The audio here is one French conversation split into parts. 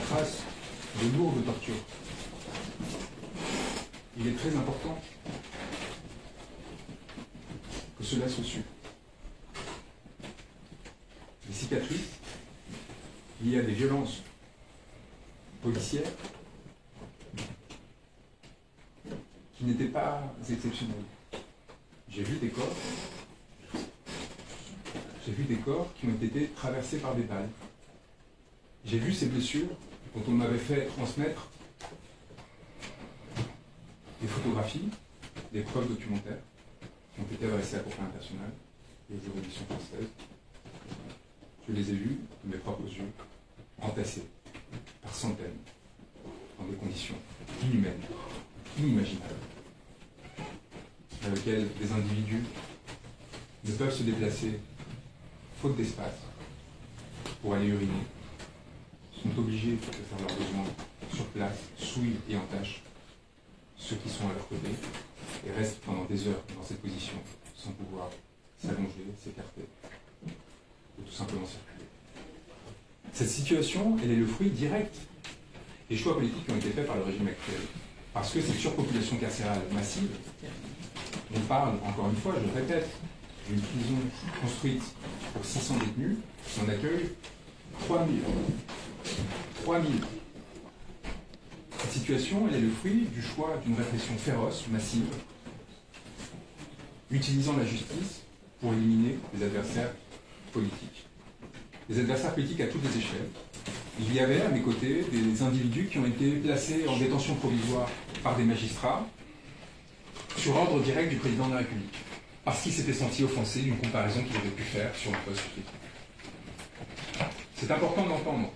traces de lourdes tortures. Il est très important que cela soit su. Les cicatrices liées à des violences policières qui n'étaient pas exceptionnelles. J'ai vu des corps qui ont été traversés par des balles. J'ai vu ces blessures dont on m'avait fait transmettre des photographies, des preuves documentaires qui ont été adressées à la Cour pénale internationale et aux juridictions françaises. Je les ai vus de mes propres yeux, entassés par centaines, dans des conditions inhumaines, inimaginables, dans lesquelles des individus ne peuvent se déplacer faute d'espace pour aller uriner, sont obligés de faire leurs besoins sur place, souillent et entachent ceux qui sont à leur côté et restent pendant des heures dans cette position sans pouvoir s'allonger, s'écarter ou tout simplement circuler. Cette situation, elle est le fruit direct des choix politiques qui ont été faits par le régime actuel. Parce que cette surpopulation carcérale massive, on parle, encore une fois, je le répète, d'une prison construite pour 600 détenus qui en accueille 3000. 3000. Cette situation, elle est le fruit du choix d'une répression féroce, massive, utilisant la justice pour éliminer les adversaires politiques. Les adversaires politiques à toutes les échelles. Il y avait à mes côtés des individus qui ont été placés en détention provisoire par des magistrats sur ordre direct du président de la République, parce qu'il s'était senti offensé d'une comparaison qu'il avait pu faire sur un poste critique. C'est important d'entendre.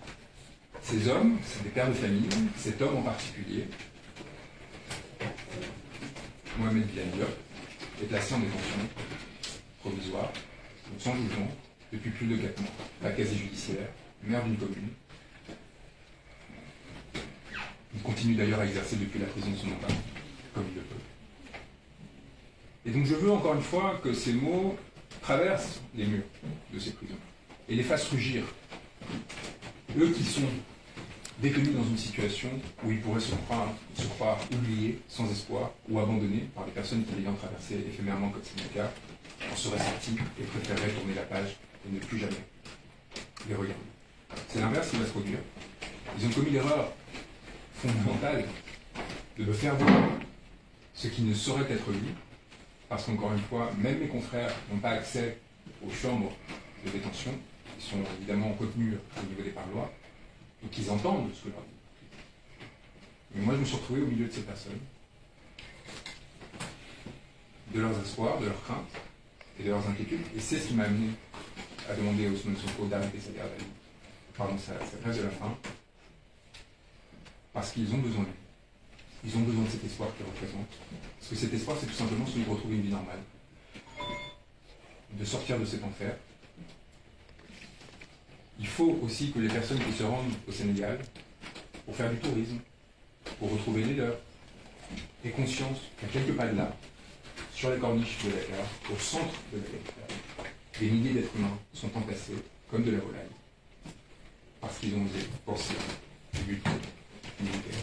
Ces hommes, c'est des pères de famille, cet homme en particulier, Mohamed Bilal Diop, est placé en détention provisoire, sans jugement, depuis plus de 4 mois, pas quasi judiciaire, maire d'une commune. Il continue d'ailleurs à exercer depuis la prison de son mandat, comme il le peut. Et donc je veux encore une fois que ces mots traversent les murs de ces prisons et les fassent rugir. Eux qui sont détenus dans une situation où ils pourraient se croire oubliés, sans espoir, ou abandonnés par des personnes qui, l'ayant traversé éphémèrement comme c'est le cas, en seraient sortis et préféreraient tourner la page et ne plus jamais les regarder. C'est l'inverse qui va se produire. Ils ont commis l'erreur fondamentale de me faire voir ce qui ne saurait être vu, parce qu'encore une fois, même mes confrères n'ont pas accès aux chambres de détention, qui sont évidemment contenues au niveau des parloirs, et qu'ils entendent ce que leur dit. Mais moi, je me suis retrouvé au milieu de ces personnes, de leurs espoirs, de leurs craintes et de leurs inquiétudes, et c'est ce qui m'a amené à demander à Ousmane Sonko d'arrêter sa garde à vue, pardon, sa grève de la faim, parce qu'ils ont besoin de lui. Ils ont besoin de cet espoir qu'il représente. Parce que cet espoir, c'est tout simplement celui de retrouver une vie normale. De sortir de cet enfer. Il faut aussi que les personnes qui se rendent au Sénégal pour faire du tourisme, pour retrouver les leurs, aient conscience qu'à quelques pas de là, sur la corniche de Dakar, au centre de la Dakar, des milliers d'êtres humains sont entassés comme de la volaille. Parce qu'ils ont osé penser, lutter, militer.